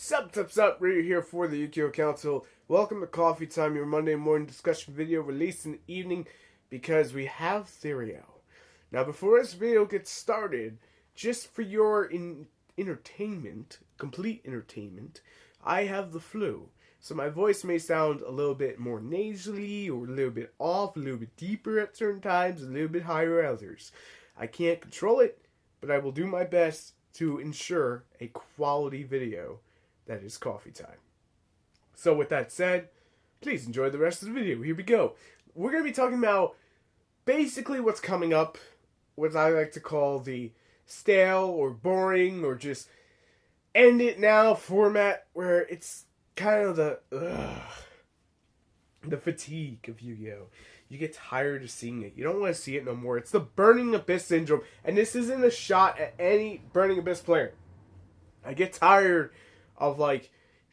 Sup, Ryu here for the Yugioh Welcome to Coffee Time, your Monday morning discussion video released in the evening because we have TheYugioh. Now, before this video gets started, just for your entertainment, complete entertainment, I have the flu. So my voice may sound a little bit more nasally, or a little bit off, a little bit deeper at certain times, a little bit higher at others. I can't control it, but I will do my best to ensure a quality video that is coffee time. So with that said, please enjoy the rest of the video. Here we go. We're going to be talking about basically what's coming up, what I like to call the stale or boring or just end it now format, where it's kind of the fatigue of Yu-Gi-Oh! You get tired of seeing it. You don't want to see it no more. It's the Burning Abyss syndrome, and this isn't a shot at any Burning Abyss player. I get tired of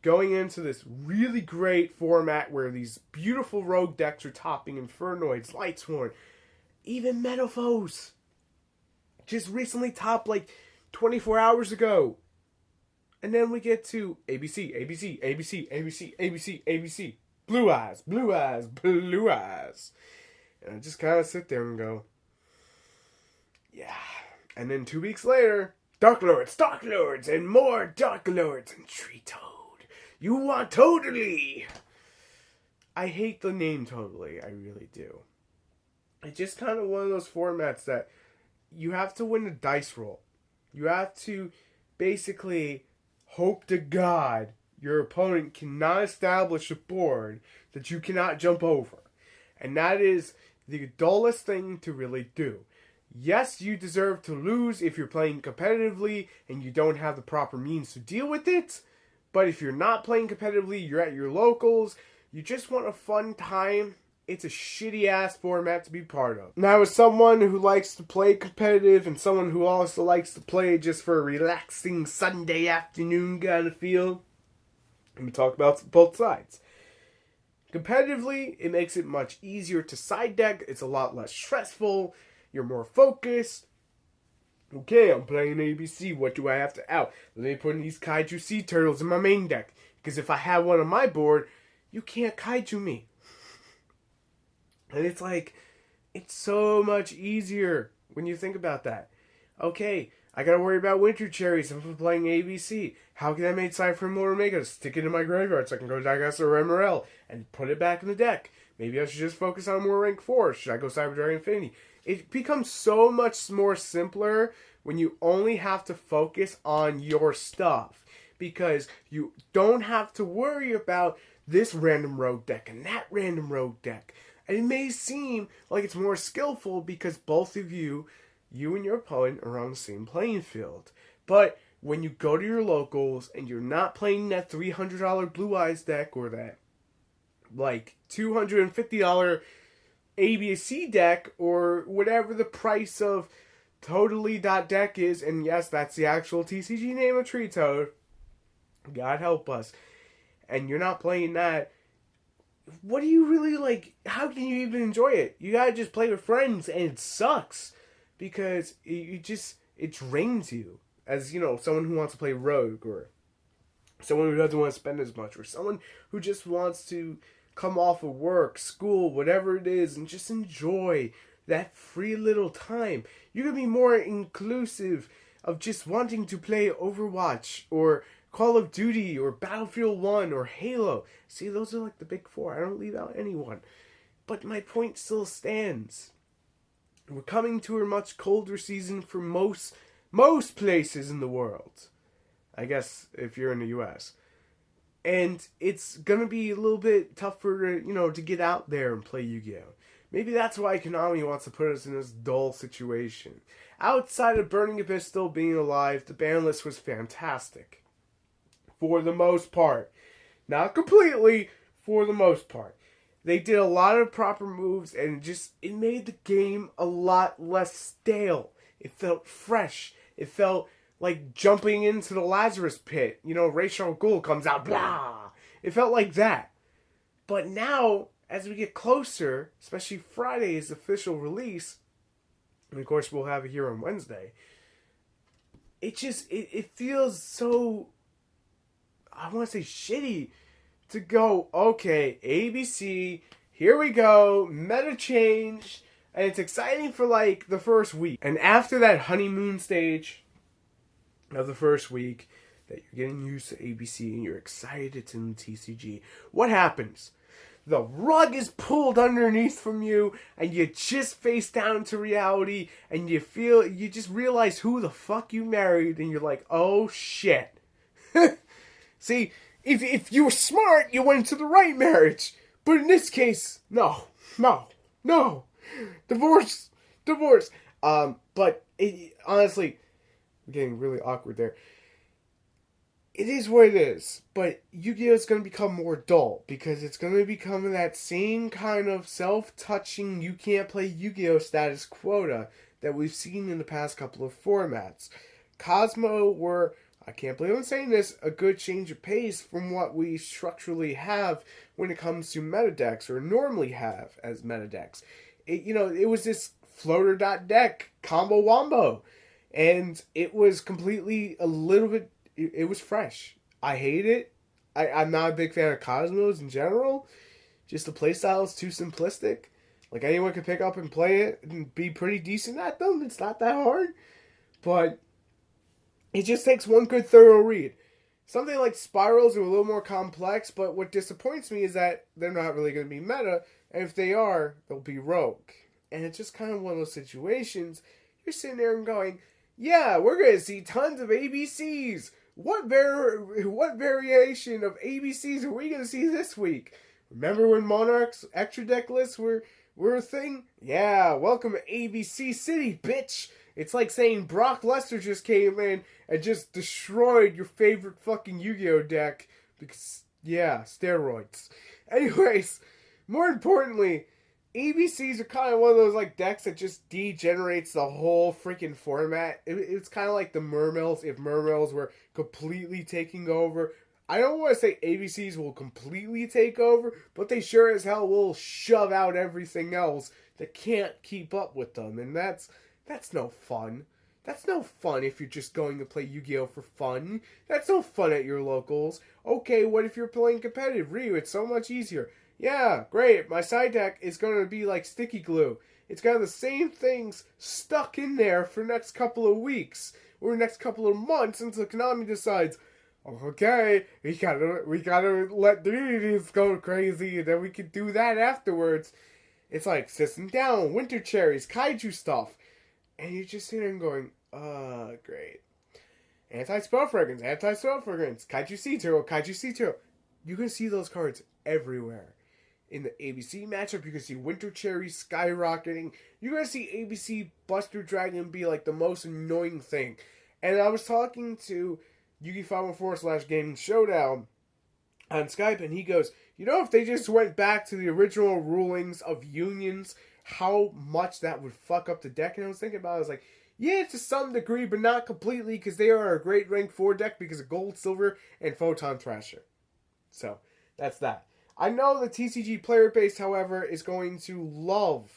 going into this really great format where these beautiful rogue decks are topping Infernoids, Lightsworn, even Metaphos. Just recently topped 24 hours ago. And then we get to ABC, ABC, ABC, ABC, ABC, ABC. Blue eyes, blue eyes, blue eyes. And I just kind of sit there and go, yeah. And then 2 weeks later, Dark Lords, and more Dark Lords and Tree Toad. You want Totally. I hate the name Totally, I really do. It's just kind of one of those formats that you have to win a dice roll. You have to basically hope to God your opponent cannot establish a board that you cannot jump over. And that is the dullest thing to really do. Yes, you deserve to lose if you're playing competitively and you don't have the proper means to deal with it. But if you're not playing competitively, you're at your locals, you just want a fun time, it's a shitty-ass format to be part of. Now, as someone who likes to play competitive and someone who also likes to play just for a relaxing Sunday afternoon kind of feel, I'm going to talk about both sides. Competitively, it makes it much easier to side deck. It's a lot less stressful. You're more focused. Okay, I'm playing ABC. What do I have to out? Let me put in these Kaiju Sea Turtles in my main deck. Because if I have one on my board, you can't Kaiju me. And it's it's so much easier when you think about that. Okay, I gotta worry about Winter Cherries if I'm playing ABC. How can I make Cypher Lord Omega? Stick it in my graveyard so I can go Digress or MRL and put it back in the deck. Maybe I should just focus on more rank 4. Should I go Cyber Dragon Infinity? It becomes so much more simpler when you only have to focus on your stuff. Because you don't have to worry about this random rogue deck and that random rogue deck. And it may seem like it's more skillful because both of you and your opponent are on the same playing field. But when you go to your locals and you're not playing that $300 Blue Eyes deck or that $250 ABC deck or whatever the price of Totally.deck is, and yes, that's the actual TCG name of Tree Toad, God help us, and you're not playing that, what do you really how can you even enjoy it? You gotta just play with friends, and it sucks because it drains you as, someone who wants to play Rogue, or someone who doesn't want to spend as much, or someone who just wants to come off of work, school, whatever it is, and just enjoy that free little time. You can be more inclusive of just wanting to play Overwatch, or Call of Duty, or Battlefield 1, or Halo. See, those are the big four. I don't leave out anyone. But my point still stands. We're coming to a much colder season for most places in the world. I guess if you're in the US. And it's going to be a little bit tougher to get out there and play Yu-Gi-Oh! Maybe that's why Konami wants to put us in this dull situation. Outside of Burning Abyss still being alive, the ban list was fantastic. For the most part. Not completely, for the most part. They did a lot of proper moves, and it made the game a lot less stale. It felt fresh. It felt like jumping into the Lazarus pit. Ra's al Ghul comes out, blah! It felt like that. But now, as we get closer, especially Friday's official release, and of course we'll have it here on Wednesday, it feels so, I want to say shitty to go, okay, ABC, here we go, meta change, and it's exciting for like the first week. And after that honeymoon stage of the first week, that you're getting used to ABC and you're excited it's in the TCG, what happens? The rug is pulled underneath from you, and you just face down into reality, and you just realize who the fuck you married, and you're like, oh shit. See, if you were smart, you went into the right marriage. But in this case, no. Divorce. But honestly, I'm getting really awkward there. It is what it is, but Yu-Gi-Oh! Is going to become more dull, because it's going to become that same kind of self-touching, you can't play Yu-Gi-Oh! Status quota that we've seen in the past couple of formats. Cosmo were, I can't believe I'm saying this, a good change of pace from what we structurally have when it comes to meta decks, or normally have as meta decks. It was this floater.deck combo wombo, and it was completely a little bit. It was fresh. I hate it. I'm not a big fan of Cosmos in general. Just the playstyle is too simplistic. Like, anyone can pick up and play it and be pretty decent at them. It's not that hard. But it just takes one good thorough read. Something like Spirals are a little more complex, but what disappoints me is that they're not really going to be meta. And if they are, they'll be rogue. And it's just kind of one of those situations. You're sitting there and going, yeah, we're going to see tons of ABCs. What variation of ABCs are we going to see this week? Remember when Monarch's extra deck lists were a thing? Yeah, welcome to ABC City, bitch. It's like saying Brock Lesnar just came in and just destroyed your favorite fucking Yu-Gi-Oh! Deck. Because, yeah, steroids. Anyways, more importantly, ABCs are kind of one of those like decks that just degenerates the whole freaking format. It's kind of like the Mermails, if Mermails were completely taking over. I don't want to say ABCs will completely take over, but they sure as hell will shove out everything else that can't keep up with them. And that's no fun. That's no fun if you're just going to play Yu-Gi-Oh! For fun. That's no fun at your locals. Okay, what if you're playing competitive? Ryu, it's so much easier. Yeah, great. My side deck is going to be like sticky glue. It's got the same things stuck in there for the next couple of weeks or next couple of months until Konami decides, okay, we gotta let deities go crazy, and then we can do that afterwards. It's like System Down, Winter Cherries, Kaiju stuff. And you're just sitting there and going, great. Anti-spell fragrance, Kaiju C-Turtle, Kaiju C-Turtle. You can see those cards everywhere. In the ABC matchup, you can see Winter Cherry skyrocketing. You're going to see ABC Buster Dragon be like the most annoying thing. And I was talking to Yugi514/Gaming Showdown on Skype, and he goes, if they just went back to the original rulings of unions, how much that would fuck up the deck. And I was thinking about it, I was like, yeah, to some degree, but not completely, because they are a great rank 4 deck because of Gold, Silver, and Photon Thrasher. So, that's that. I know the TCG player base, however, is going to love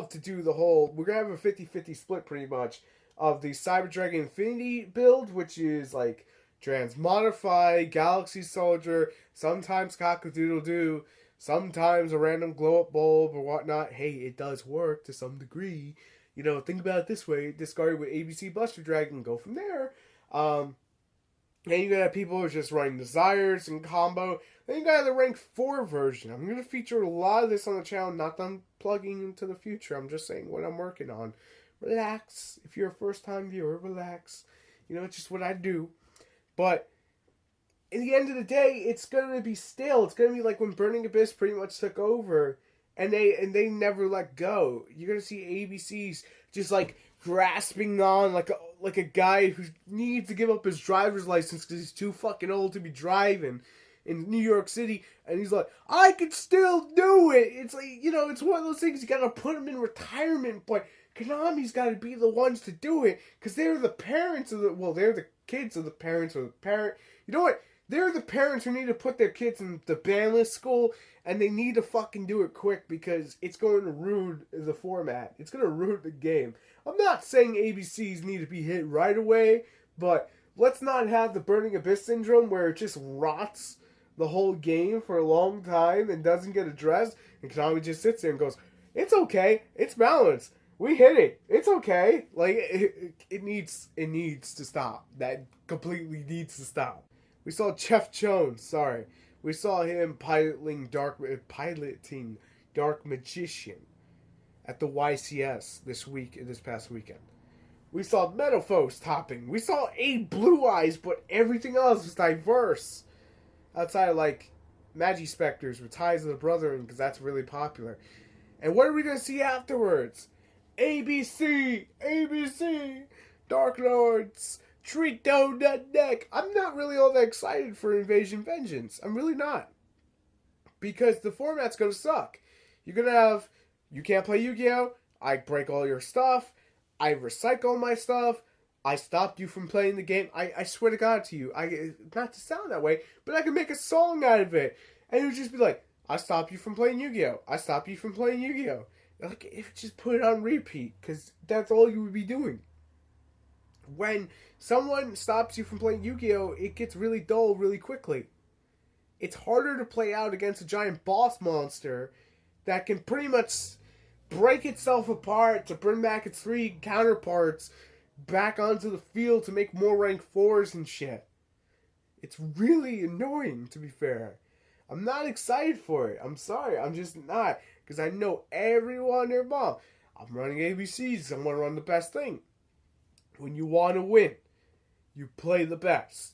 to do the whole, we're going to have a 50-50 split pretty much, of the Cyber Dragon Infinity build, which is like Transmodify, Galaxy Soldier, sometimes Cock-a-Doodle-Doo, sometimes a random glow-up bulb or whatnot. Hey, it does work to some degree. Think about it this way, discard it with ABC Buster Dragon, go from there. And you got people who are just running Desires and combo. Then you got the rank 4 version. I'm going to feature a lot of this on the channel. Not that I'm plugging into the future. I'm just saying what I'm working on. Relax. If you're a first-time viewer, relax. It's just what I do. But in the end of the day, it's going to be stale. It's going to be like when Burning Abyss pretty much took over. And they never let go. You're going to see ABCs just like grasping on like a guy who needs to give up his driver's license because he's too fucking old to be driving in New York City, and he's like, I can still do it. It's like, it's one of those things, you gotta put him in retirement, but Konami's gotta be the ones to do it, because they're the parents of they're the kids of the parents of the parent. You know what? They're the parents who need to put their kids in the bandless school, and they need to fucking do it quick, because it's going to ruin the format. It's going to ruin the game. I'm not saying ABCs need to be hit right away, but Let's not have the Burning Abyss syndrome where it just rots the whole game for a long time and doesn't get addressed, and Konami just sits there and goes, "It's okay, it's balanced. We hit it. It's okay." Like it needs to stop. That completely needs to stop. We saw Jeff Jones. Sorry, we saw him piloting Dark Magician at the YCS this past weekend. We saw Metalphos topping. We saw 8 Blue Eyes, but everything else was diverse. Outside of, like, Magispectors with Ties of the Brethren, because that's really popular. And what are we going to see afterwards? ABC, Dark Lords, Treat Donut Neck. I'm not really all that excited for Invasion Vengeance. I'm really not. Because the format's going to suck. You're going to have, you can't play Yu-Gi-Oh! I break all your stuff. I recycle my stuff. I stopped you from playing the game. I swear to God to you, not to sound that way, but I can make a song out of it. And it would just be like, I stopped you from playing Yu-Gi-Oh! I stopped you from playing Yu-Gi-Oh! Like, if just put it on repeat, because that's all you would be doing. When someone stops you from playing Yu-Gi-Oh!, it gets really dull really quickly. It's harder to play out against a giant boss monster that can pretty much break itself apart to bring back its 3 counterparts back onto the field to make more rank 4s and shit. It's really annoying, to be fair. I'm not excited for it. I'm sorry. I'm just not. Because I know everyone involved. I'm running ABCs. I want to run the best thing. When you want to win, you play the best.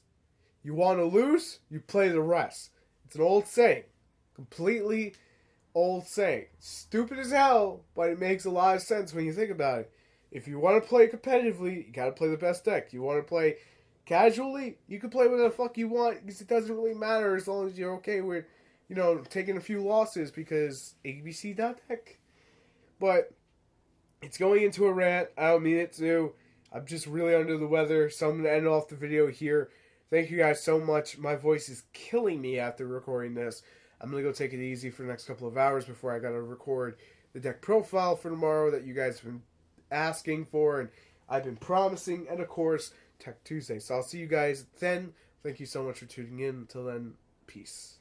You want to lose, you play the rest. It's an old saying. Completely old saying. Stupid as hell, but it makes a lot of sense when you think about it. If you want to play competitively, you got to play the best deck. You want to play casually, you can play whatever the fuck you want because it doesn't really matter as long as you're okay with, taking a few losses because ABC.deck. But it's going into a rant. I don't mean it to. I'm just really under the weather, so I'm going to end off the video here. Thank you guys so much. My voice is killing me after recording this. I'm going to go take it easy for the next couple of hours before I got to record the deck profile for tomorrow that you guys have been asking for and I've been promising, and of course, Tech Tuesday. So I'll see you guys then. Thank you so much for tuning in. Until then, peace.